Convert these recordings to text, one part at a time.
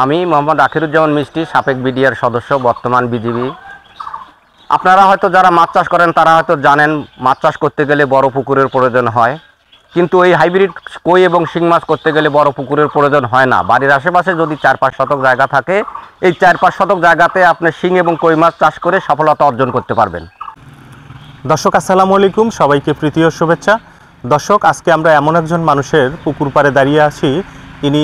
আমি মোহাম্মদ আখিরুজ্জামান মিষ্টি, সাবেক বিডিআর সদস্য, বর্তমান বিজিবি। আপনারা হয়তো যারা মাছ চাষ করেন তারা হয়তো জানেন, মাছ চাষ করতে গেলে বড় পুকুরের প্রয়োজন হয়, কিন্তু এই হাইব্রিড কই এবং শিং মাছ করতে গেলে বড় পুকুরের প্রয়োজন হয় না। বাড়ির আশেপাশে যদি 4-5 শতক জায়গা থাকে, এই 4-5 শতক জায়গাতে আপনি শিং এবং কই মাছ চাষ করে সফলতা অর্জন করতে পারবেন। দর্শক আসসালামু আলাইকুম, সবাইকে প্রীতি ও শুভেচ্ছা। দর্শক, আজকে আমরা এমন একজন মানুষের পুকুর পাড়ে দাঁড়িয়ে আছি। ইনি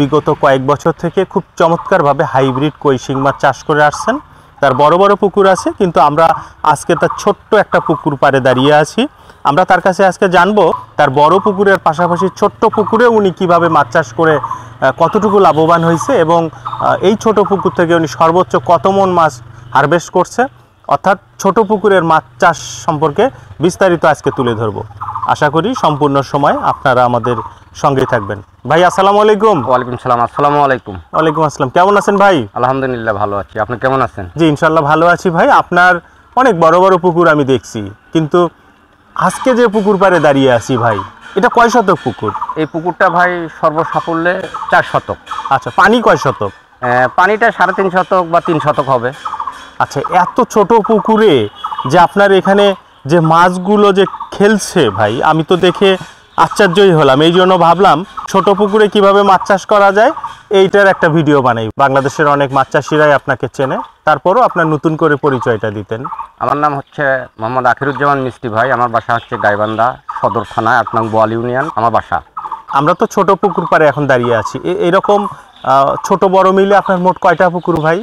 বিগত কয়েক বছর থেকে খুব চমৎকারভাবে হাইব্রিড কই শিং মাছ চাষ করে আসছেন। তার বড় বড় পুকুর আছে, কিন্তু আমরা আজকে তার ছোট্ট একটা পুকুর পাড়ে দাঁড়িয়ে আছি। আমরা তার কাছে আজকে জানবো তার বড় পুকুরের পাশাপাশি ছোট্ট পুকুরে উনি কিভাবে মাছ চাষ করে কতটুকু লাভবান হয়েছে এবং এই ছোট পুকুর থেকে উনি সর্বোচ্চ কত মন মাছ হারভেস্ট করছে, অর্থাৎ ছোট পুকুরের মাছ চাষ সম্পর্কে বিস্তারিত আজকে তুলে ধরব। আশা করি সম্পূর্ণ সময় আপনারা আমাদের সঙ্গেই থাকবেন। ভাই আসসালামু আলাইকুম। ওয়ালাইকুম সালাম। আসসালামু আলাইকুম। ওয়ালাইকুম আসসালাম। কেমন আছেন ভাই? আলহামদুলিল্লাহ, ভালো আছি। আপনি কেমন আছেন? জি ইনশাল্লাহ ভালো আছি ভাই। আপনার অনেক বড় বড় পুকুর আমি দেখছি, কিন্তু আজকে যে পুকুর পাড়ে দাঁড়িয়ে আছি ভাই, এটা কয় শতক পুকুর? এই পুকুরটা ভাই সর্বসাফল্যে 4 শতক। আচ্ছা, পানি কয় শতক? পানিটা 3.5 শতক বা 3 শতক হবে। আচ্ছা, এত ছোট পুকুরে যে আপনার এখানে যে মাছগুলো যে খেলছে ভাই, আমি তো দেখে আশ্চর্যই হলাম। এই জন্য ভাবলাম ছোট পুকুরে কিভাবে মাছ চাষ করা যায় এইটার একটা ভিডিও বানাই। বাংলাদেশের অনেক মাছ চাষিরাই আপনাকে চেনে, তারপরও আপনার নতুন করে পরিচয়টা দিতেন। আমার নাম হচ্ছে মোহাম্মদ আখিরুজ্জামান মিষ্টি ভাই। আমার বাসা হচ্ছে গাইবান্ধা সদর থানা, 8 নং বোয়াল ইউনিয়ন আমার বাসা। আমরা তো ছোট পুকুর পাড়ে এখন দাঁড়িয়ে আছি। এরকম ছোট বড় মিলে আপনার মোট কয়টা পুকুর ভাই?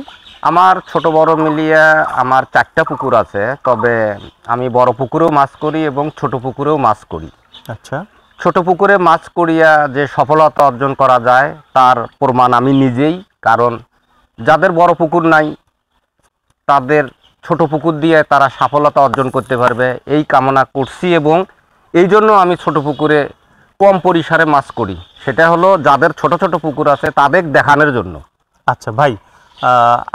আমার ছোট বড় মিলিয়ে আমার 4টা পুকুর আছে, তবে আমি বড় পুকুরেও মাছ করি এবং ছোট পুকুরেও মাছ করি। আচ্ছা, ছোট পুকুরে মাছ করিয়া যে সফলতা অর্জন করা যায় তার প্রমাণ আমি নিজেই। কারণ যাদের বড় পুকুর নাই তাদের ছোট পুকুর দিয়ে তারা সফলতা অর্জন করতে পারবে, এই কামনা করছি। এবং এই জন্য আমি ছোট পুকুরে কম পরিসরে মাছ করি, সেটা হলো যাদের ছোট ছোট পুকুর আছে তাদের দেখানোর জন্য। আচ্ছা ভাই,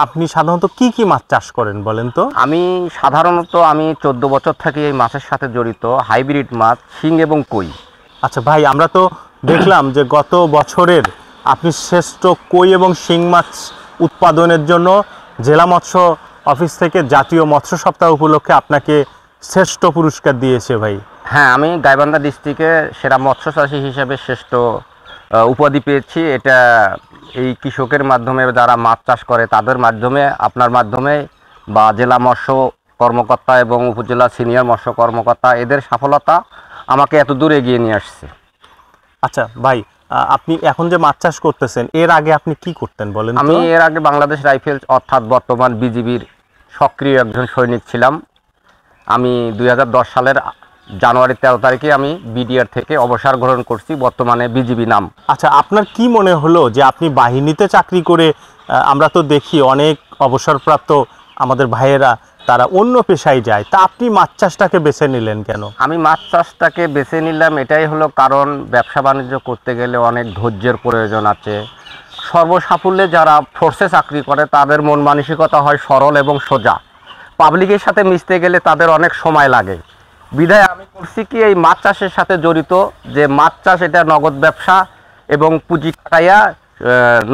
আপনি সাধারণত কি কি মাছ চাষ করেন বলেন তো? আমি 14 বছর থেকে এই মাছের সাথে জড়িত, হাইব্রিড মাছ, শিং এবং কই। আচ্ছা ভাই, আমরা তো দেখলাম যে গত বছরের আপনি শ্রেষ্ঠ কই এবং শিং মাছ উৎপাদনের জন্য জেলা মৎস্য অফিস থেকে জাতীয় মৎস্য সপ্তাহ উপলক্ষে আপনাকে শ্রেষ্ঠ পুরস্কার দিয়েছে ভাই। হ্যাঁ, আমি গাইবান্ধা ডিস্ট্রিক্টে সেরা মৎস্য চাষী হিসেবে শ্রেষ্ঠ উপাধি পেয়েছি। এটা এই কৃষকের মাধ্যমে, যারা মাছ চাষ করে তাদের মাধ্যমে, আপনার মাধ্যমে, বা জেলা মৎস্য কর্মকর্তা এবং উপজেলা সিনিয়র মৎস্য কর্মকর্তা, এদের সফলতা আমাকে এত দূর এগিয়ে নিয়ে আসছে। আচ্ছা ভাই, আপনি এখন যে মাছ চাষ করতেছেন, এর আগে আপনি কি করতেন বলেন? আমি এর আগে বাংলাদেশ রাইফেলস অর্থাৎ বর্তমান বিজিবির সক্রিয় একজন সৈনিক ছিলাম। আমি 2010 সালের জানুয়ারি 13 তারিখে আমি বিডিআর থেকে অবসর গ্রহণ করছি, বর্তমানে বিজিবি নাম। আচ্ছা, আপনার কি মনে হলো যে আপনি বাহিনীতে চাকরি করে, আমরা তো দেখি অনেক অবসরপ্রাপ্ত আমাদের ভাইয়েরা তারা অন্য পেশায় যায়, তা আপনি মাছ চাষটাকে বেছে নিলেন কেন? আমি মাছ চাষটাকে বেছে নিলাম এটাই হলো কারণ ব্যবসা বাণিজ্য করতে গেলে অনেক ধৈর্যের প্রয়োজন আছে। সর্বসাফল্যে যারা ফোর্সে চাকরি করে তাদের মন মানসিকতা হয় সরল এবং সোজা। পাবলিকের সাথে মিশতে গেলে তাদের অনেক সময় লাগে। বিধায় আমি করছি কি, এই মাছ চাষের সাথে জড়িত, যে মাছ চাষ এটা নগদ ব্যবসা এবং পুঁজি খাটাইয়া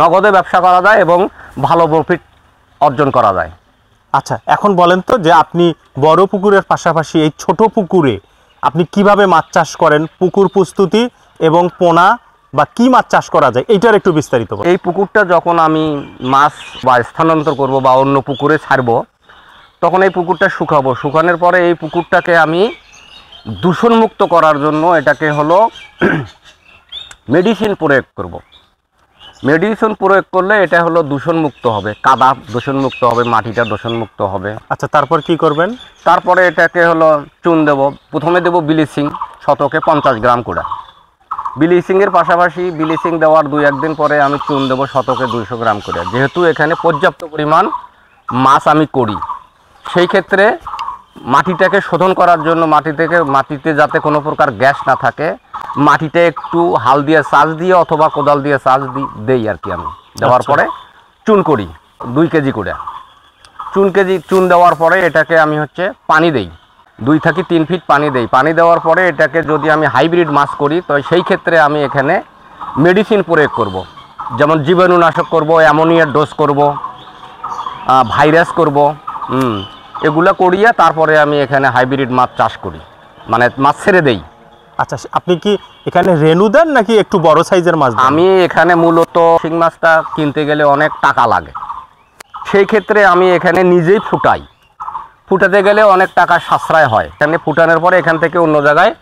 নগদে ব্যবসা করা যায় এবং ভালো প্রফিট অর্জন করা যায়। আচ্ছা, এখন বলেন তো যে আপনি বড় পুকুরের পাশাপাশি এই ছোট পুকুরে আপনি কিভাবে মাছ চাষ করেন, পুকুর প্রস্তুতি এবং পোনা বা কি মাছ চাষ করা যায় এইটার একটু বিস্তারিত বলুন। এই পুকুরটা যখন আমি মাছ বা স্থানান্তর করব বা অন্য পুকুরে ছাড়বো, তখন এই পুকুরটা শুকাবো। শুকানোর পরে এই পুকুরটাকে আমি দূষণমুক্ত করার জন্য এটাকে হলো মেডিসিন প্রয়োগ করব। মেডিসিন প্রয়োগ করলে এটা হলো দূষণমুক্ত হবে, কাদা দূষণমুক্ত হবে, মাটিটা দূষণমুক্ত হবে। আচ্ছা, তারপর কি করবেন? তারপরে এটাকে হলো চুন দেব। প্রথমে দেব ব্লিচিং, শতকে 50 গ্রাম করে। ব্লিচিংয়ের পাশাপাশি ব্লিচিং দেওয়ার 2-1 দিন পরে আমি চুন দেবো শতকে 200 গ্রাম করে। যেহেতু এখানে পর্যাপ্ত পরিমাণ মাছ আমি করি, সেই ক্ষেত্রে মাটিটাকে শোধন করার জন্য মাটিতে যাতে কোনো প্রকার গ্যাস না থাকে, মাটিতে একটু হাল দিয়ে চাষ দিয়ে অথবা কোদাল দিয়ে চাষ দেই আর কি। আমি দেওয়ার পরে চুন করি 2 কেজি করে। চুন দেওয়ার পরে এটাকে আমি পানি দেই, 2 থেকে 3 ফিট পানি দেই। পানি দেওয়ার পরে এটাকে যদি আমি হাইব্রিড মাছ করি তো সেই ক্ষেত্রে আমি এখানে মেডিসিন প্রয়োগ করব। যেমন জীবাণুনাশক করব, অ্যামোনিয়ার ডোজ করব, ভাইরাস করব, এগুলো করিয়ে তারপরে আমি এখানে হাইব্রিড মাছ চাষ করি, মানে মাছ ছেড়ে দেই। আচ্ছা, আপনি কি এখানে রেনু দেন নাকি একটু বড় সাইজের মাছ দেন? আমি এখানে মূলত শিং মাছটা কিনতে গেলে অনেক টাকা লাগে, সেই ক্ষেত্রে আমি এখানে নিজেই ফুটাই। ফুটাতে গেলে অনেক টাকা সাশ্রয় হয়, এখানে ফুটানোর পরে এখান থেকে অন্য জায়গায়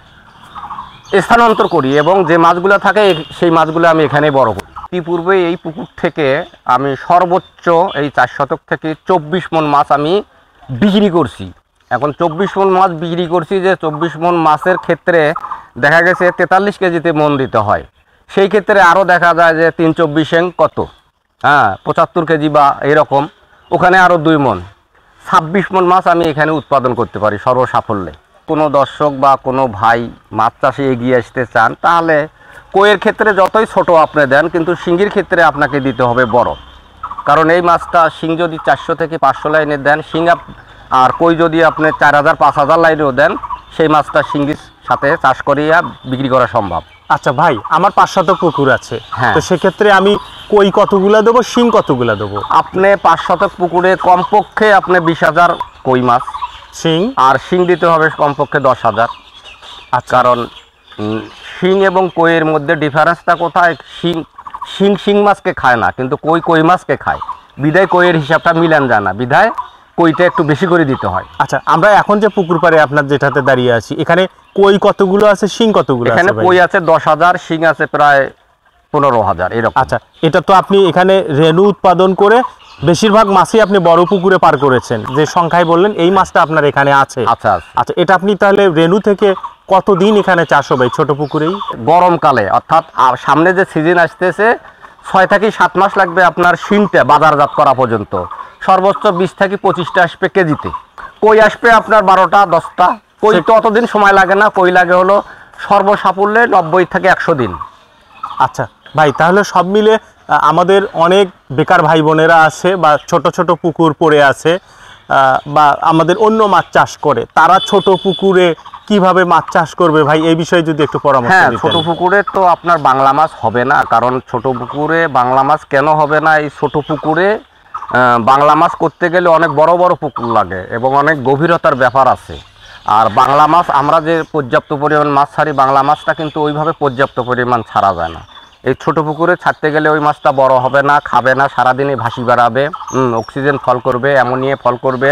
স্থানান্তর করি এবং যে মাছগুলো থাকে সেই মাছগুলো আমি এখানে বড় করি। ইতিপূর্বে এই পুকুর থেকে আমি সর্বোচ্চ এই 4 শতক থেকে 24 মণ মাছ আমি বিক্রি করছি। এখন 24 মণ মাছ বিক্রি করছি, যে 24 মণ মাছের ক্ষেত্রে দেখা গেছে 43 কেজিতে মন দিতে হয়, সেই ক্ষেত্রে আরও দেখা যায় যে 3-24 কত 75 কেজি বা এরকম, ওখানে আরও 2 মণ 26 মণ মাছ আমি এখানে উৎপাদন করতে পারি সর্বসাফল্যে। কোনো দর্শক বা কোনো ভাই মাছ চাষে এগিয়ে আসতে চান, তাহলে কইয়ের ক্ষেত্রে যতই ছোট আপনি দেন, কিন্তু শিঙ্গির ক্ষেত্রে আপনাকে দিতে হবে বড়। কারণ এই মাছটা শিং যদি 400 থেকে 500 লাইনে দেন শিং, আর কই যদি আপনি 4000-5000 লাইনেও দেন, সেই মাছটা শিঙ্গির সাথে চাষ করিয়া বিক্রি করা সম্ভব। আচ্ছা ভাই, আমার 5 শতক পুকুর আছে, হ্যাঁ। তো সেক্ষেত্রে আমি কই কতগুলা দেবো, শিং কতগুলা দেবো? আপনি 5 শতক পুকুরে কমপক্ষে আপনি 20,000 কই মাছ, শিং আর শিং দিতে হবে কমপক্ষে 10,000। কারণ শিং এবং কইয়ের মধ্যে ডিফারেন্সটা কোথায়? শিং মাছকে খায় না, কিন্তু কই মাছকে খায়, বিধায় কইয়ের হিসাবটা মিলান যায় না, বিধায় কইটা একটু বেশি করে দিতে হয়। আচ্ছা, আমরা এখন যে পুকুর পাড়ে আপনার যেটাতে দাঁড়িয়ে আছি, এখানে কই কতগুলো আছে, শিং কতগুলো আছে? এখানে কই আছে 10,000, শিং আছে প্রায় 15,000 এরকম। আচ্ছা, এটা তো আপনি এখানে রেনু উৎপাদন করে বেশিরভাগ মাছই আপনি বড় পুকুরে পার করেছেন, যে সংখ্যায় বললেন এই মাছটা আপনার এখানে আছে। আচ্ছা আচ্ছা, এটা আপনি তাহলে রেনু থেকে কতদিন এখানে চাষ হবে ছোট পুকুরেই? গরমকালে, অর্থাৎ সামনে যে সিজন আসতেছে 6 থেকে 7 মাস লাগবে আপনার শিংটা বাজারজাত করা পর্যন্ত। সর্বোচ্চ 20 থেকে 25টা আসবে কেজিতে, কই আসবে আপনার 12টা 10টা। কই তো অতদিন সময় লাগে না, কই লাগে হলো সর্বসাফল্যে 90 থেকে 100 দিন। আচ্ছা ভাই, তাহলে সব মিলে আমাদের অনেক বেকার ভাই বোনেরা আছে বা ছোট ছোট পুকুর পড়ে আছে, বা আমাদের অন্য মাছ চাষ করে, তারা ছোট পুকুরে কিভাবে মাছ চাষ করবে ভাই, এই বিষয়ে যদি একটু পরামর্শ হ্যাঁ, দিতেন। ছোট পুকুরে তো আপনার বাংলা মাছ হবে না, কারণ ছোট পুকুরে বাংলা মাছ কেন হবে না? এই ছোট পুকুরে বাংলা মাছ করতে গেলে অনেক বড় বড় পুকুর লাগে এবং অনেক গভীরতার ব্যাপার আছে। আর বাংলা মাছ আমরা যে পর্যাপ্ত পরিমাণ মাছ ছাড়ি, বাংলা মাছটা কিন্তু ওইভাবে পর্যাপ্ত পরিমাণ ছাড়া যায় না। এই ছোট পুকুরে ছাড়তে গেলে ওই মাছটা বড় হবে না, খাবে না, সারাদিনই ভাসি বেড়াবে, অক্সিজেন ফল করবে, অ্যামোনিয়া ফল করবে।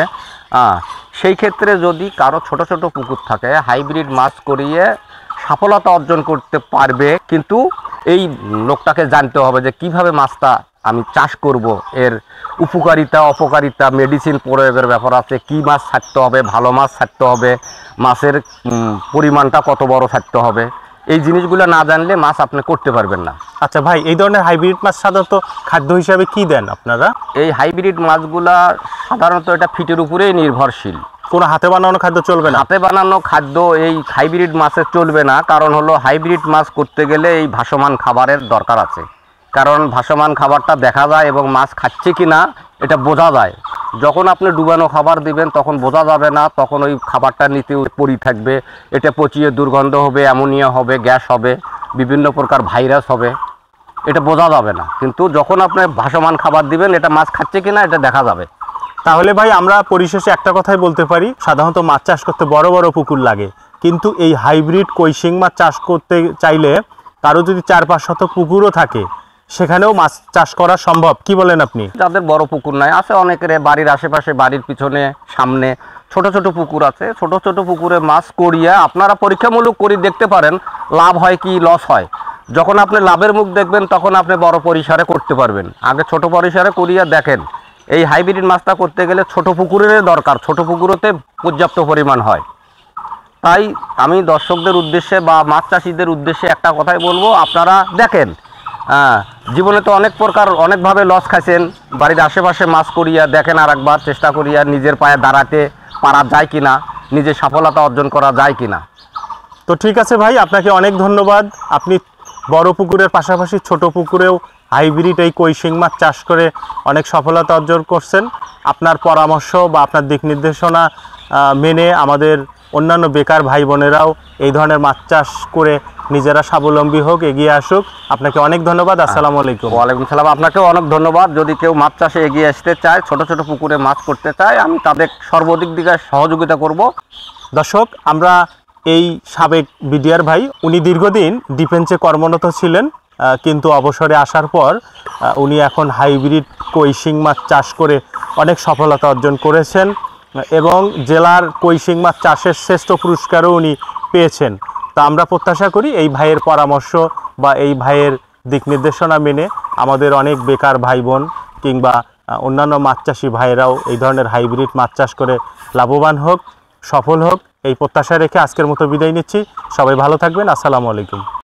সেই ক্ষেত্রে যদি কারো ছোট ছোট পুকুর থাকে, হাইব্রিড মাছ করিয়ে সফলতা অর্জন করতে পারবে, কিন্তু এই লোকটাকে জানতে হবে যে কিভাবে মাছটা আমি চাষ করব, এর উপকারিতা অপকারিতা, মেডিসিন প্রয়োগের ব্যাপার আছে, কি মাছ ছাড়তে হবে, ভালো মাছ ছাড়তে হবে, মাছের পরিমাণটা কত বড় ছাড়তে হবে, এই জিনিসগুলো না জানলে মাছ আপনি করতে পারবেন না। আচ্ছা ভাই, এই ধরনের হাইব্রিড মাছ সাধারণত খাদ্য হিসাবে কি দেন আপনারা? এই হাইব্রিড মাছগুলা সাধারণত এটা ফিটের উপরেই নির্ভরশীল। কোনো হাতে বানানো খাদ্য চলবে না? হাতে বানানো খাদ্য এই হাইব্রিড মাছের চলবে না, কারণ হলো হাইব্রিড মাছ করতে গেলে এই ভাসমান খাবারের দরকার আছে। কারণ ভাসমান খাবারটা দেখা যায় এবং মাছ খাচ্ছে কি না এটা বোঝা যায়। যখন আপনি ডুবানো খাবার দিবেন তখন বোঝা যাবে না, তখন ওই খাবারটা নিতে পড়ি থাকবে, এটা পচিয়ে দুর্গন্ধ হবে, অ্যামোনিয়া হবে, গ্যাস হবে, বিভিন্ন প্রকার ভাইরাস হবে, এটা বোঝা যাবে না। কিন্তু যখন আপনি ভাসমান খাবার দিবেন, এটা মাছ খাচ্ছে কি না এটা দেখা যাবে। তাহলে ভাই আমরা পরিশেষে একটা কথাই বলতে পারি, সাধারণত মাছ চাষ করতে বড় বড় পুকুর লাগে, কিন্তু এই হাইব্রিড কই শিং মাছ চাষ করতে চাইলে কারো যদি 4-5 শতক পুকুরও থাকে, সেখানেও মাছ চাষ করা সম্ভব। কি বলেন আপনি? যাদের বড় পুকুর নাই, আছে অনেকের বাড়ির আশেপাশে, বাড়ির পিছনে, সামনে ছোট ছোট পুকুর আছে, ছোট ছোট পুকুরে মাছ করিয়া আপনারা পরীক্ষামূলক করে দেখতে পারেন লাভ হয় কি লস হয়। যখন আপনি লাভের মুখ দেখবেন তখন আপনি বড় পরিসরে করতে পারবেন। আগে ছোট পরিসরে করিয়া দেখেন। এই হাইব্রিড মাছটা করতে গেলে ছোট পুকুরের দরকার, ছোট পুকুরতে পর্যাপ্ত পরিমাণ হয়। তাই আমি দর্শকদের উদ্দেশ্যে বা মাছ চাষিদের উদ্দেশ্যে একটা কথাই বলবো, আপনারা দেখেন, জীবনে তো অনেক প্রকার অনেকভাবে লস খাইছেন, বাড়ির আশেপাশে মাছ করিয়া দেখেন, আর একবার চেষ্টা করিয়া নিজের পায়ে দাঁড়াতে পারা যায় কিনা, নিজের সফলতা অর্জন করা যায় কিনা। তো ঠিক আছে ভাই, আপনাকে অনেক ধন্যবাদ। আপনি বড় পুকুরের পাশাপাশি ছোট পুকুরেও হাইব্রিড এই কই শিং মাছ চাষ করে অনেক সফলতা অর্জন করছেন। আপনার পরামর্শ বা আপনার দিক নির্দেশনা মেনে আমাদের অন্যান্য বেকার ভাই বোনেরাও এই ধরনের মাছ চাষ করে নিজেরা স্বাবলম্বী হোক, এগিয়ে আসুক। আপনাকে অনেক ধন্যবাদ। আসসালামু আলাইকুম। ওয়ালাইকুম সালাম, আপনাকেও অনেক ধন্যবাদ। যদি কেউ মাছ চাষে এগিয়ে আসতে চায়, ছোট ছোট পুকুরে মাছ করতে চায়, আমি তাদের সর্বাধিক দিকে সহযোগিতা করব। দর্শক, আমরা এই সাবেক বিডিআর ভাই, উনি দীর্ঘদিন ডিফেন্সে কর্মরত ছিলেন, কিন্তু অবসরে আসার পর উনি এখন হাইব্রিড কই শিং মাছ চাষ করে অনেক সফলতা অর্জন করেছেন এবং জেলার কই শিং মাছ চাষের শ্রেষ্ঠ পুরস্কারও উনি পেয়েছেন। তা আমরা প্রত্যাশা করি এই ভাইয়ের পরামর্শ বা এই ভাইয়ের দিক নির্দেশনা মেনে আমাদের অনেক বেকার ভাই বোন কিংবা অন্যান্য মাছ চাষি ভাইয়েরাও এই ধরনের হাইব্রিড মাছ চাষ করে লাভবান হোক, সফল হোক, এই প্রত্যাশা রেখে আজকের মতো বিদায় নিচ্ছি। সবাই ভালো থাকবেন। আসসালামু আলাইকুম।